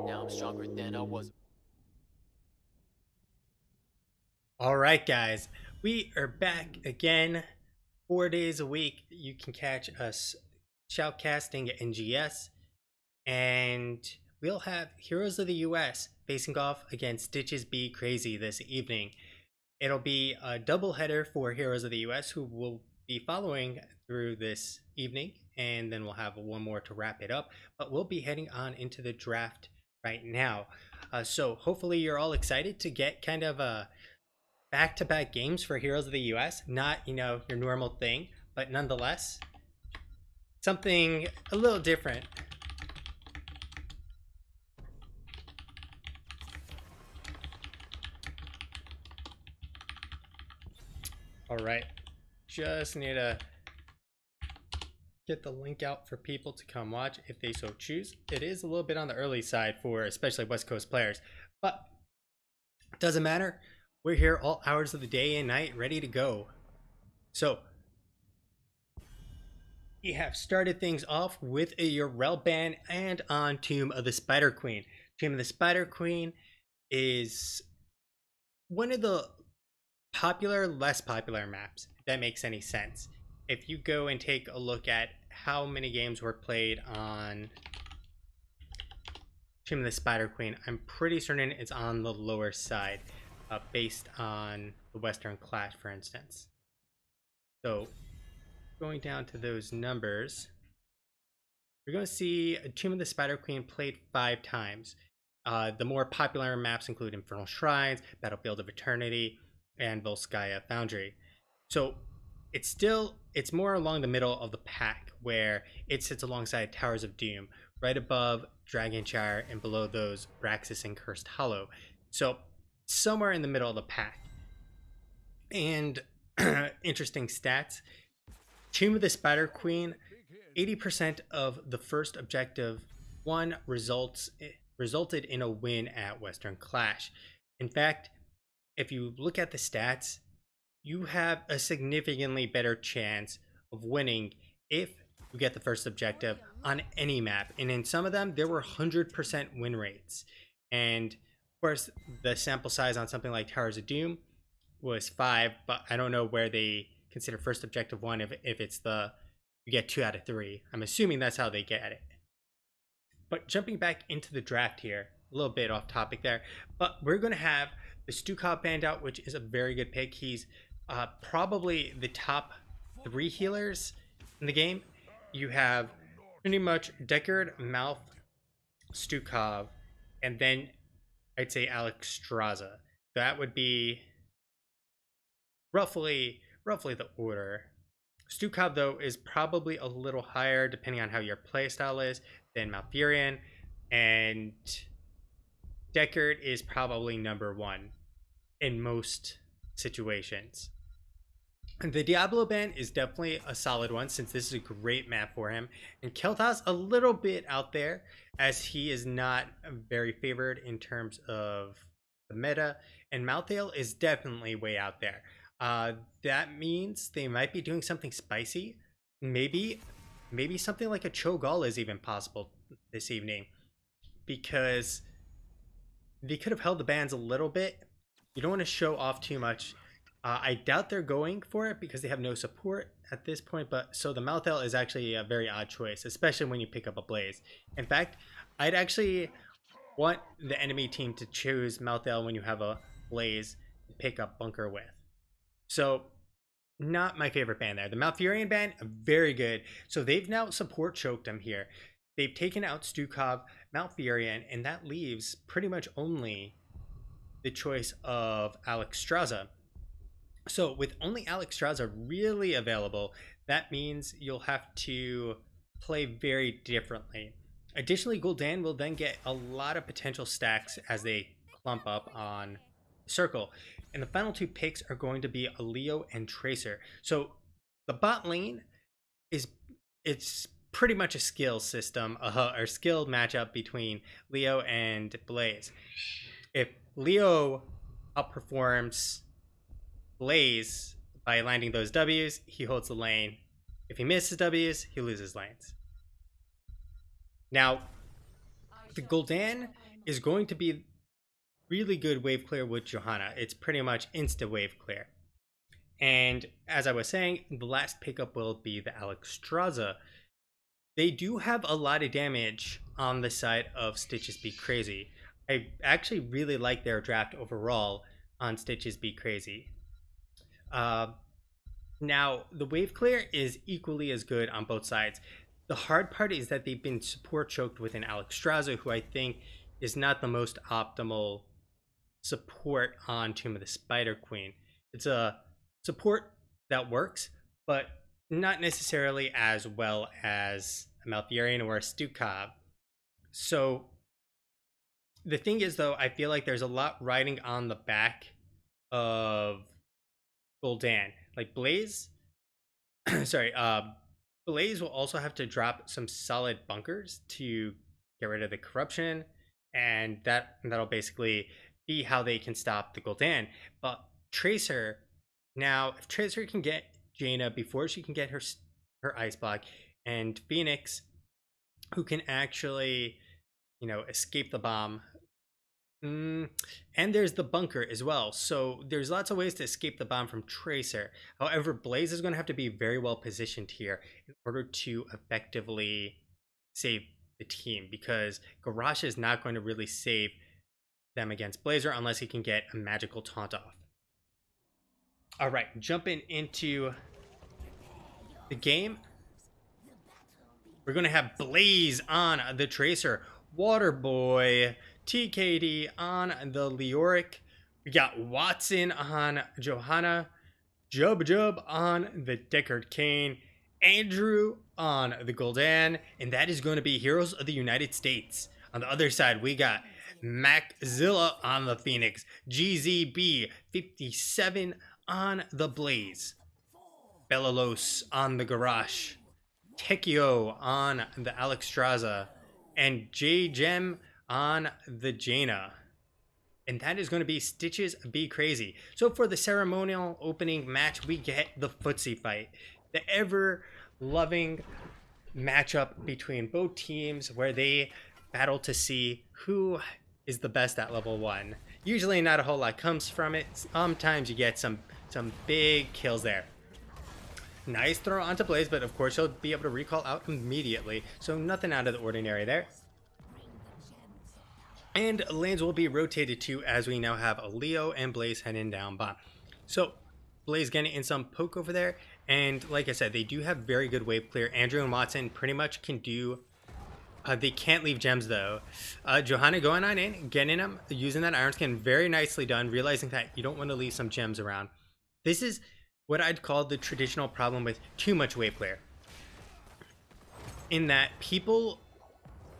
now I'm stronger than I was. All right, guys, we are back again. 4 days a week, you can catch us shoutcasting at NGS, and we'll have Heroes of the US facing off against Stitches Be Crazy this evening. It'll be a doubleheader for Heroes of the US, who will be following through this evening, and then we'll have one more to wrap it up. But we'll be heading on into the draft right now. So hopefully you're all excited to get kind of a back-to-back games for Heroes of the US. Not, your normal thing, but nonetheless, something a little different. All right, just need to get the link out for people to come watch if they so choose. It is a little bit on the early side for especially West Coast players, but it doesn't matter. We're here all hours of the day and night, ready to go. So we have started things off with a Urel ban and on Tomb of the Spider Queen. Tomb of the Spider Queen is one of the popular, less popular maps, if that makes any sense. If you go and take a look at how many games were played on Tomb of the Spider Queen, I'm pretty certain it's on the lower side, based on the Western Clash, for instance. So going down to those numbers, you're going to see Tomb of the Spider Queen played 5 times. The more popular maps include Infernal Shrines, Battlefield of Eternity, and Volskaya Foundry. So it's more along the middle of the pack, where it sits alongside Towers of Doom, right above Dragonshire and below those Braxis and Cursed Hollow. So somewhere in the middle of the pack. And interesting stats. Tomb of the Spider Queen, 80% of the first objective one resulted in a win at Western Clash. In fact, if you look at the stats, you have a significantly better chance of winning if you get the first objective on any map. And in some of them, there were 100% win rates. And of course, the sample size on something like Towers of Doom was 5, but I don't know where they consider first objective 1 if it's you get 2 out of 3. I'm assuming that's how they get it. But jumping back into the draft here, a little bit off topic there, but we're going to have the Stukov band out, which is a very good pick. He's probably the top 3 healers in the game. You have pretty much Deckard, Mouth, Stukov, and then I'd say Alex Straza. That would be roughly the order. Stukov, though, is probably a little higher, depending on how your playstyle is, than Malfurion, and Deckard is probably number 1 in most situations. And the Diablo ban is definitely a solid one, since this is a great map for him. And Kel'Thas a little bit out there, as he is not very favored in terms of the meta. And Malthael is definitely way out there. That means they might be doing something spicy. Maybe something like a Cho'Gall is even possible this evening, because they could have held the bans a little bit. You don't want to show off too much. I doubt they're going for it because they have no support at this point, but so the Malthael is actually a very odd choice, especially when you pick up a Blaze. In fact, I'd actually want the enemy team to choose Malthael when you have a Blaze to pick up Bunker with. So not my favorite ban there. The Malfurion ban, very good. So they've now support choked him here. They've taken out Stukov, Malfurion, and that leaves pretty much only the choice of Alex Straza. So with only Alex Straza really available, that means you'll have to play very differently. Additionally, Gul'dan will then get a lot of potential stacks as they clump up on Circle. And the final 2 picks are going to be a Leo and Tracer. So the bot lane it's pretty much a skill system, or skill matchup between Leo and Blaze. If Leo outperforms Blaze by landing those W's, he holds the lane. If he misses W's, he loses lanes. Now, the Gul'dan is going to be really good wave clear with Johanna. It's pretty much insta wave clear. And as I was saying, the last pickup will be the Alexstrasza. They do have a lot of damage on the side of Stitches Be Crazy. I actually really like their draft overall on Stitches Be Crazy. Now, the wave clear is equally as good on both sides. The hard part is that they've been support choked with an Alexstrasza, who I think is not the most optimal support on Tomb of the Spider Queen. It's a support that works, but not necessarily as well as a Malfurion or a Stukov. So the thing is, though, I feel like there's a lot riding on the back of Gul'dan. Like Blaze, sorry, Blaze will also have to drop some solid bunkers to get rid of the corruption, and that'll basically be how they can stop the Gul'dan. But Tracer, now if Tracer can get Jaina before she can get her ice block, and Phoenix, who can actually, escape the bomb. And there's the bunker as well. So there's lots of ways to escape the bomb from Tracer. However, Blaze is going to have to be very well positioned here in order to effectively save the team, because Garrosh is not going to really save them against Blazer unless he can get a magical taunt off. All right, jumping into the game. We're going to have Blaze on the Tracer, Waterboy, TKD on the Leoric. We got Watson on Johanna, Jub on the Deckard Cain, Andrew on the Gul'dan, and that is going to be Heroes of the United States. On the other side, we got Maczilla on the Phoenix, GZB 57 on the Blaze, Belalos on the Garrosh, Tekio on the Alexstrasza, and J-Gem on the Jaina. And that is going to be Stitches Be Crazy. So for the ceremonial opening match, we get the footsie fight. The ever-loving matchup between both teams where they battle to see who is the best at level 1. Usually not a whole lot comes from it. Sometimes you get some big kills there. Nice throw onto Blaze, but of course he'll be able to recall out immediately. So nothing out of the ordinary there. And lanes will be rotated too, as we now have a Leo and Blaze heading down bot. So Blaze getting in some poke over there. And like I said, they do have very good wave clear. Andrew and Watson pretty much can do... they can't leave gems though. Johanna going on in, getting them, using that Iron Skin, very nicely done, realizing that you don't want to leave some gems around. This is what I'd call the traditional problem with too much wave clear, in that people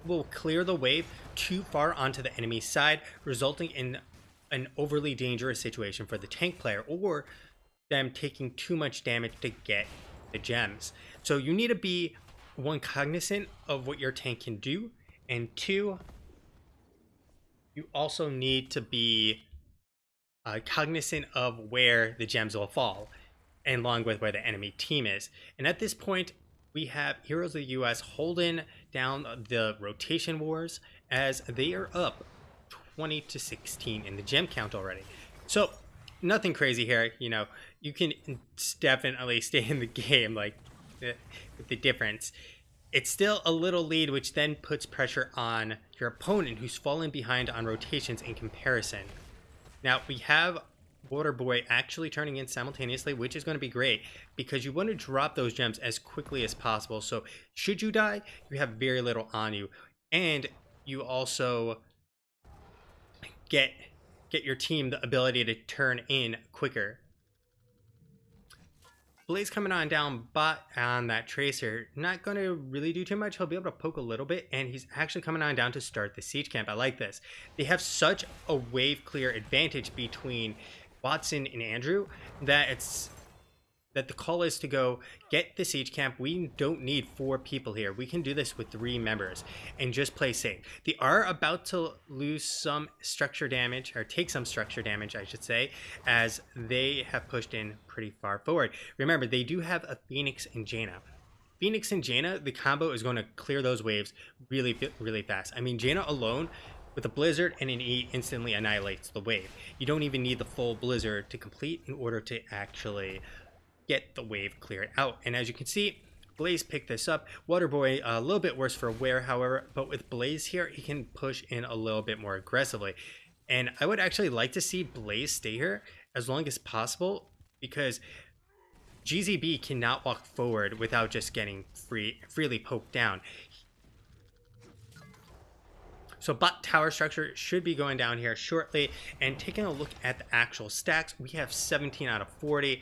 will clear the wave too far onto the enemy side, resulting in an overly dangerous situation for the tank player, or them taking too much damage to get the gems. So you need to be, one, cognizant of what your tank can do, and two, you also need to be cognizant of where the gems will fall, and along with where the enemy team is. And at this point, we have Heroes of the US holding down the rotation wars, as they are up 20-16 in the gem count already. So nothing crazy here. You can definitely stay in the game, like with the difference. It's still a little lead, which then puts pressure on your opponent, who's fallen behind on rotations in comparison. Now we have Waterboy actually turning in simultaneously, which is going to be great because you want to drop those gems as quickly as possible. So should you die, you have very little on you, and you also get your team the ability to turn in quicker. Blaze coming on down bot on that Tracer, not going to really do too much. He'll be able to poke a little bit, and he's actually coming on down to start the siege camp. I like this. They have such a wave clear advantage between Watson and Andrew that the call is to go get the siege camp. We don't need 4 people here. We can do this with 3 members and just play safe. They are about to lose some structure damage, or take some structure damage, I should say, as they have pushed in pretty far forward. Remember, they do have a Phoenix and Jaina. Phoenix and Jaina, the combo is going to clear those waves really, really fast. I mean, Jaina alone With a Blizzard and an E instantly annihilates the wave. You don't even need the full Blizzard to complete in order to actually get the wave cleared out. And as you can see, Blaze picked this up. Waterboy a little bit worse for wear, however, but with Blaze here, he can push in a little bit more aggressively. And I would actually like to see Blaze stay here as long as possible, because GZB cannot walk forward without just getting freely poked down. So bot tower structure should be going down here shortly. And taking a look at the actual stacks, we have 17 out of 40.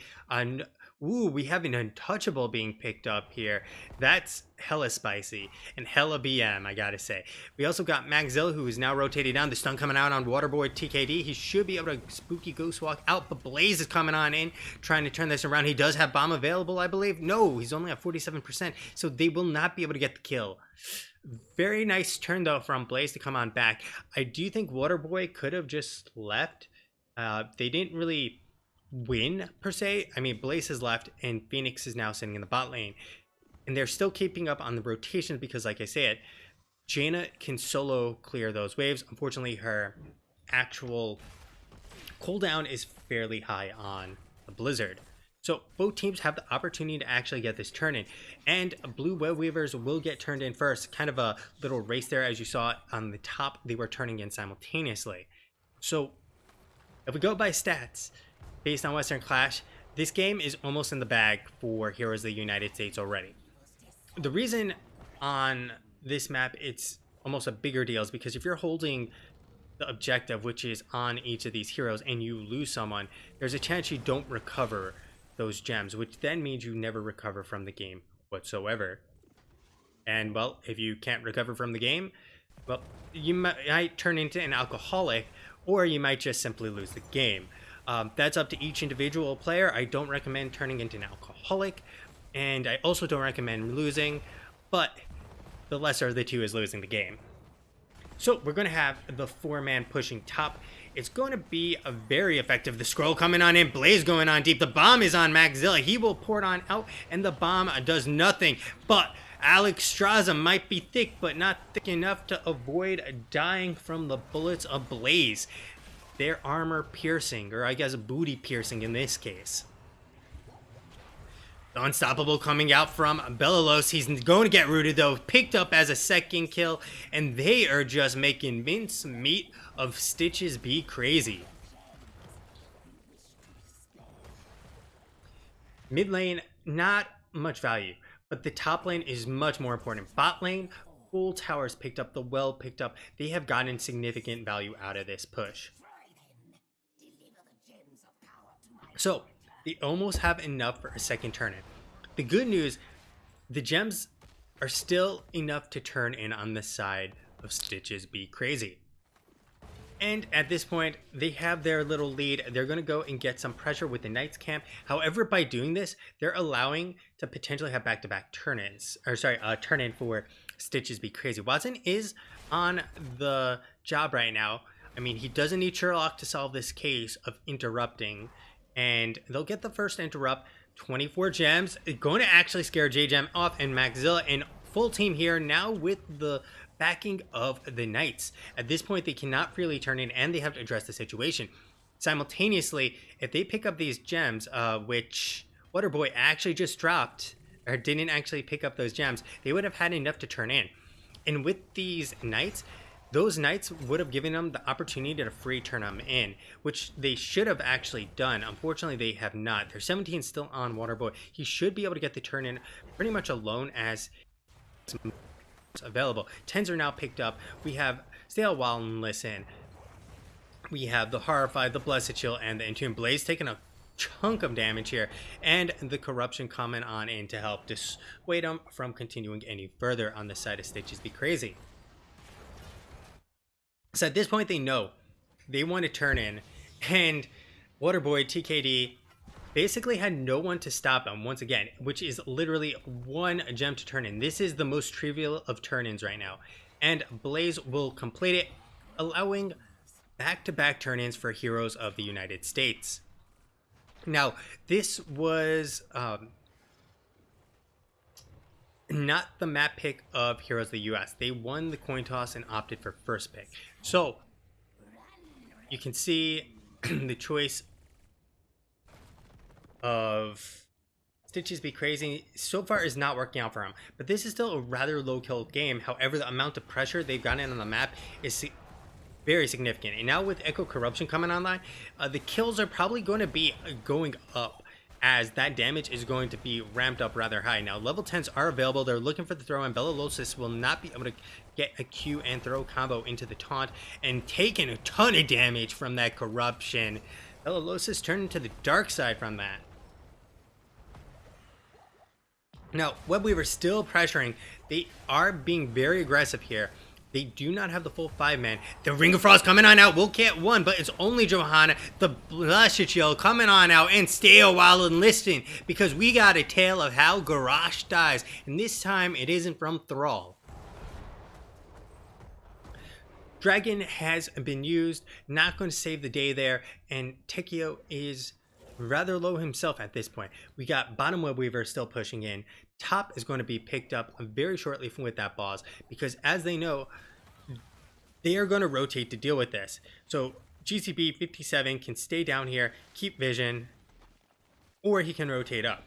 Ooh, we have an untouchable being picked up here. That's hella spicy and hella BM, I gotta say. We also got Magzilla, who is now rotated down. The stun coming out on Waterboy TKD. He should be able to spooky ghost walk out, but Blaze is coming on in, trying to turn this around. He does have bomb available, I believe. No, he's only at 47%, so they will not be able to get the kill. Very nice turn, though, from Blaze to come on back. I do think Waterboy could have just left. They didn't really win per se. I mean, Blaze has left and Phoenix is now sitting in the bot lane, and they're still keeping up on the rotations because, like I said, Jaina can solo clear those waves. Unfortunately, her actual cooldown is fairly high on the Blizzard. So both teams have the opportunity to actually get this turn in, and blue web weavers will get turned in first. Kind of a little race there, as you saw on the top. They were turning in simultaneously. So if we go by stats based on Western Clash, this game is almost in the bag for Heroes of the United States already. The reason on this map it's almost a bigger deal is because if you're holding the objective, which is on each of these heroes, and you lose someone, there's a chance you don't recover those gems, which then means you never recover from the game whatsoever. And well, if you can't recover from the game, well, you might turn into an alcoholic, or you might just simply lose the game. That's up to each individual player. I don't recommend turning into an alcoholic, and I also don't recommend losing, but the lesser of the two is losing the game. So we're going to have the 4-man pushing top. It's going to be a very effective. The scroll coming on in, Blaze going on deep. The bomb is on Magzilla. He will pour it on out, and the bomb does nothing. But Alex Straza might be thick, but not thick enough to avoid dying from the bullets of Blaze. They're armor piercing, or I guess booty piercing in this case. The Unstoppable coming out from Bellolos. He's going to get rooted, though. Picked up as a second kill, and they are just making mince meat of Stitches Be Crazy. Mid lane, not much value, but the top lane is much more important. Bot lane, full towers picked up, the well picked up. They have gotten significant value out of this push. So they almost have enough for a second turn in. The good news, the gems are still enough to turn in on the side of Stitches Be Crazy. And at this point, they have their little lead. They're going to go and get some pressure with the Knights camp. However, by doing this, they're allowing to potentially have back-to-back turn-ins. Or sorry, turn-in for Stitches Be Crazy. Watson is on the job right now. I mean, he doesn't need Sherlock to solve this case of interrupting. And they'll get the first interrupt. 24 gems. It's going to actually scare J-Gem off, and Magzilla and full team here now with the backing of the Knights. At this point, they cannot freely turn in, and they have to address the situation. Simultaneously, if they pick up these gems, which Waterboy actually just dropped, or didn't actually pick up those gems, they would have had enough to turn in. And with these Knights, those Knights would have given them the opportunity to free turn them in, which they should have actually done. Unfortunately, they have not. Their 17 still on Waterboy. He should be able to get the turn in pretty much alone as available. 10s are now picked up. We have Stay a While and Listen. We have the Horrified, the Blessed Chill, and the Entomb. Blaze taking a chunk of damage here, and the Corruption coming on in to help dissuade them from continuing any further on the side of Stitches Be Crazy. So at this point, they know they want to turn in, and Waterboy TKD basically had no one to stop him once again, which is literally one gem to turn in. This is the most trivial of turn-ins right now, and Blaze will complete it, allowing back-to-back turn-ins for Heroes of the United States. Now, this was not the map pick of Heroes of the US. They won the coin toss and opted for first pick. So you can see the choice of Stitches Be Crazy so far is not working out for him. But this is still a rather low kill game. However, the amount of pressure they've gotten on the map is very significant. And now with Echo Corruption coming online, the kills are probably going to be going up, as that damage is going to be ramped up rather high. Now, level 10s are available. They're looking for the throw, and Belalosis will not be able to get a Q and throw combo into the taunt and taking a ton of damage from that Corruption. Belalosis turned into the dark side from that. Now, Web Weaver still pressuring. They are being very aggressive here. They do not have the full 5-man. The Ring of Frost coming on out. We'll get one, but it's only Johanna. The Blessed Shield coming on out, and stay a while and listen, because we got a tale of how Garrosh dies. And this time, it isn't from Thrall. Dragon has been used. Not going to save the day there. And Tekio is rather low himself at this point. We got bottom Web Weaver still pushing in. Top is going to be picked up very shortly with that boss, because as they know, they are going to rotate to deal with this. So GCB 57 can stay down here, keep vision, or he can rotate up.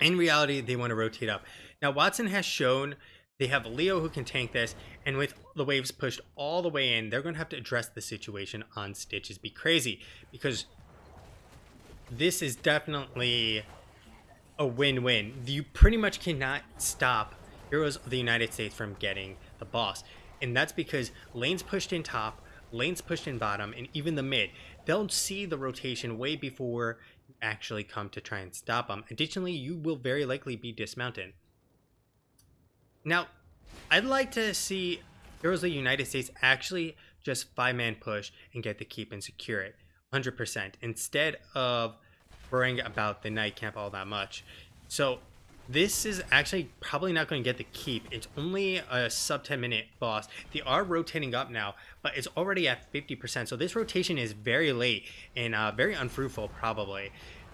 In reality, they want to rotate up. Now, Watson has shown they have Leo who can tank this, and with the waves pushed all the way in, they're going to have to address the situation on Stitches Be Crazy, because this is definitely a win-win. You pretty much cannot stop Heroes of the United States from getting the boss. And that's because lanes pushed in top, lanes pushed in bottom, and even the mid. They'll see the rotation way before you actually come to try and stop them. Additionally, you will very likely be dismounted. Now, I'd like to see Heroes of the United States actually just 5-man push and get the keep and secure it 100%, instead of worrying about the night camp all that much. So this is actually probably not going to get the keep. It's only a sub 10-minute boss. They are rotating up now, but it's already at 50%. So this rotation is very late and very unfruitful probably.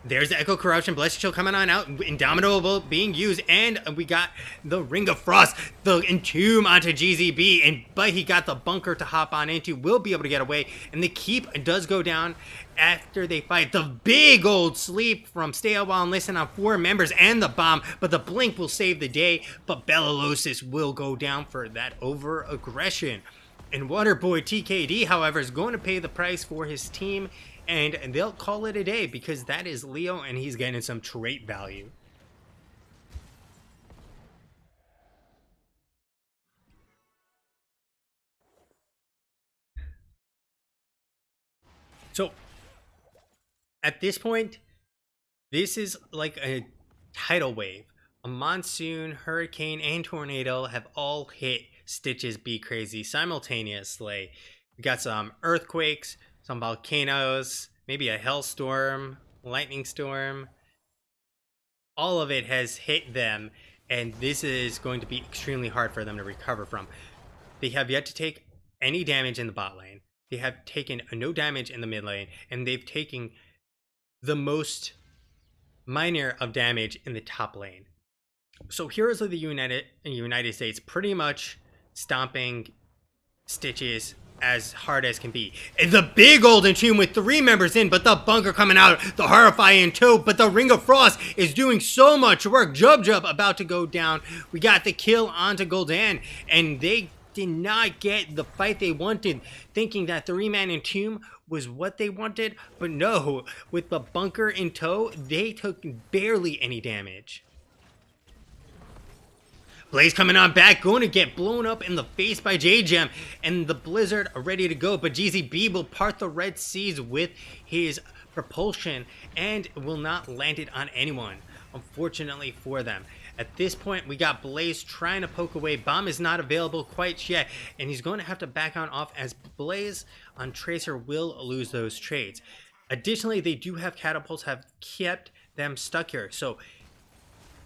There's the Echo Corruption, Blessed Shield coming on out, Indomitable being used, and we got the Ring of Frost, the Entomb onto GZB, but he got the bunker to hop on into, will be able to get away, and the keep does go down after they fight. The big old sleep from Stay a While and Listen on 4 members and the bomb, but the blink will save the day, but Belalosis will go down for that over-aggression. And Waterboy TKD, however, is going to pay the price for his team, and they'll call it a day, because that is Leo, and he's getting some trait value. So, at this point, this is like a tidal wave. A monsoon, hurricane, and tornado have all hit Stitches Be Crazy simultaneously. We got some earthquakes, some volcanoes, maybe a hailstorm, lightning storm. All of it has hit them, and this is going to be extremely hard for them to recover from. They have yet to take any damage in the bot lane. They have taken no damage in the mid lane, and they've taken the most minor of damage in the top lane. So Heroes of the United States pretty much stomping Stitches as hard as can be. The big old Entomb with 3 members in, but the bunker coming out, the horrifying toe, but the Ring of Frost is doing so much work. Jub about to go down. We got the kill onto Gul'dan, and they did not get the fight they wanted, thinking that 3-man Entomb was what they wanted, but no, with the bunker in tow, they took barely any damage. Blaze coming on back, going to get blown up in the face by J-Gem, and the Blizzard are ready to go, but GZB will part the Red Seas with his propulsion and will not land it on anyone, unfortunately for them. At this point, we got Blaze trying to poke away. Bomb is not available quite yet, and he's going to have to back on off, as Blaze on Tracer will lose those trades. Additionally, they do have catapults, have kept them stuck here, so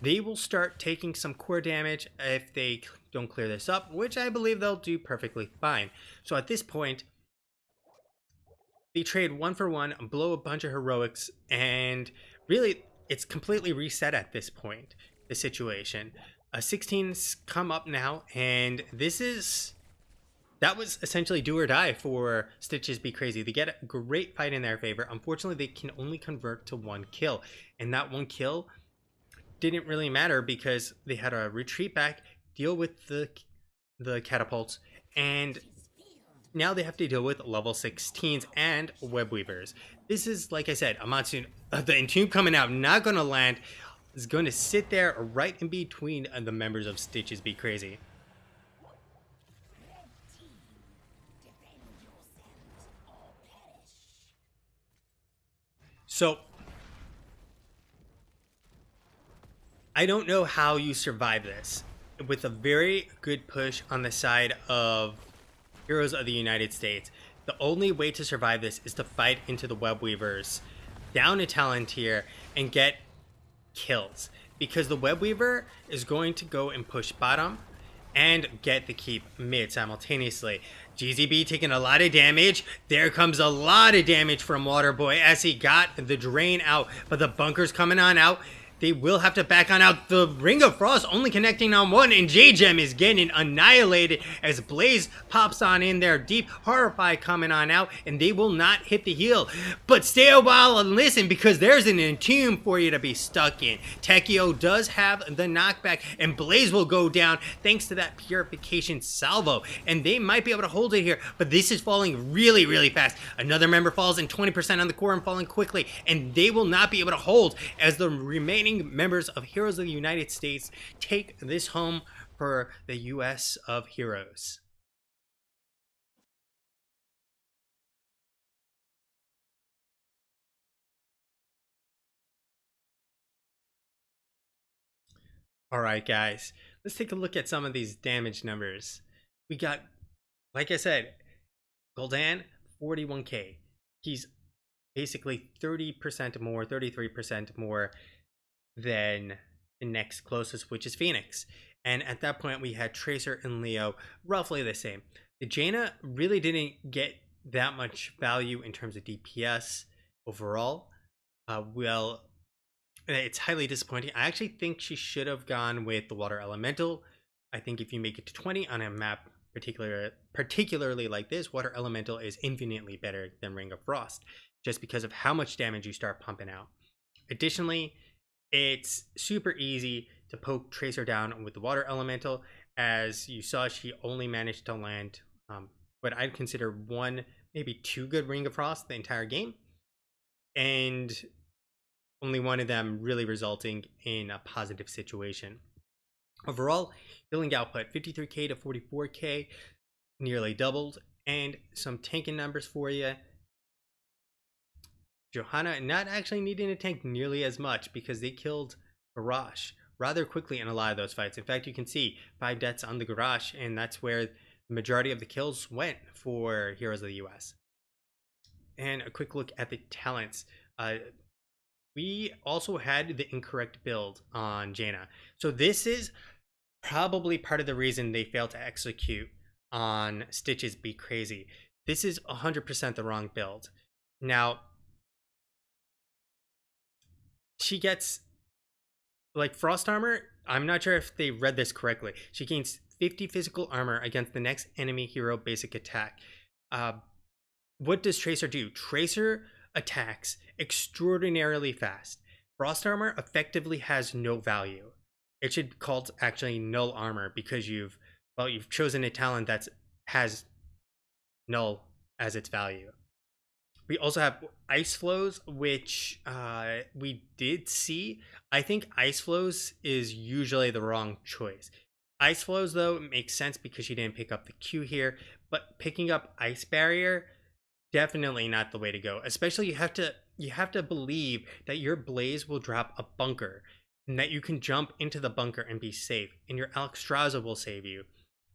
they will start taking some core damage if they don't clear this up, which I believe they'll do perfectly fine. So at this point, they trade 1 for 1, blow a bunch of heroics, and really it's completely reset at this point, the situation. 16's come up now, and that was essentially do or die for Stitches Be Crazy. They get a great fight in their favor. Unfortunately, they can only convert to 1 kill, and that 1 kill didn't really matter because they had to retreat back, deal with the catapults, and now they have to deal with level 16s and web weavers. This is, like I said, Amatsu, the Entomb coming out, not going to land, is going to sit there right in between the members of Stitches Be Crazy. So, I don't know how you survive this. With a very good push on the side of Heroes of the United States, the only way to survive this is to fight into the web weavers, down a talent tier, and get kills. Because the web weaver is going to go and push bottom and get the keep mid simultaneously. GZB taking a lot of damage. There comes a lot of damage from Waterboy as he got the drain out, but the bunker's coming on out. They will have to back on out. The Ring of Frost only connecting on one, and J-Gem is getting annihilated as Blaze pops on in there deep. Horrify coming on out, and they will not hit the heal. But stay a while and listen, because there's an Entomb for you to be stuck in. Tekio does have the knockback, and Blaze will go down thanks to that Purification salvo, and they might be able to hold it here, but this is falling really, really fast. Another member falls in 20% on the core and falling quickly, and they will not be able to hold as the remaining members of Heroes of the United States take this home for the US of Heroes. All right, guys, let's take a look at some of these damage numbers. We got, like I said, Gul'dan, 41k. He's basically 30% more, 33% more than the next closest, which is Phoenix. And at that point, we had Tracer and Leo roughly the same. The Jaina really didn't get that much value in terms of DPS overall. Well, it's highly disappointing. I actually think she should have gone with the Water Elemental. I think if you make it to 20 on a map particularly like this, Water Elemental is infinitely better than Ring of Frost, just because of how much damage you start pumping out. Additionally, it's super easy to poke Tracer down with the Water Elemental. As you saw, she only managed to land what I'd consider 1, maybe 2 good Ring of Frost the entire game, and only one of them really resulting in a positive situation. Overall, healing output 53k to 44k, nearly doubled, and some tanking numbers for you. Johanna not actually needing to tank nearly as much because they killed Garrosh rather quickly in a lot of those fights. In fact, you can see 5 deaths on the Garrosh, and that's where the majority of the kills went for Heroes of the US. And a quick look at the talents. We also had the incorrect build on Jaina. So this is probably part of the reason they failed to execute on Stitches Be Crazy. This is 100% the wrong build. Now, she gets, like, Frost Armor. I'm not sure if they read this correctly. She gains 50 physical armor against the next enemy hero basic attack. What does Tracer do? Tracer attacks extraordinarily fast. Frost Armor effectively has no value. It should be called actually Null Armor, because you've chosen a talent that has Null as its value. We also have Ice Flows, which we did see. I think Ice Flows is usually the wrong choice. Ice Flows, though, makes sense because she didn't pick up the Q here, but picking up Ice Barrier, definitely not the way to go. Especially you have to believe that your Blaze will drop a bunker, and that you can jump into the bunker and be safe, and your Alexstrasza will save you.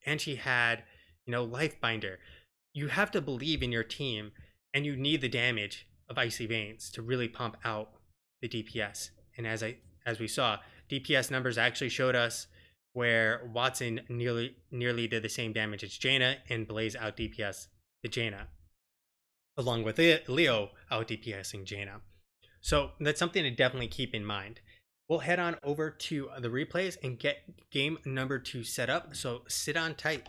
And she had, Life Binder. You have to believe in your team, and you need the damage of Icy Veins to really pump out the DPS. And as we saw, DPS numbers actually showed us where Watson nearly did the same damage as Jaina, and Blaze out DPS the Jaina, along with Leo out DPSing Jaina. So that's something to definitely keep in mind. we'll head on over to the replays and get game number 2 set up. So sit on tight.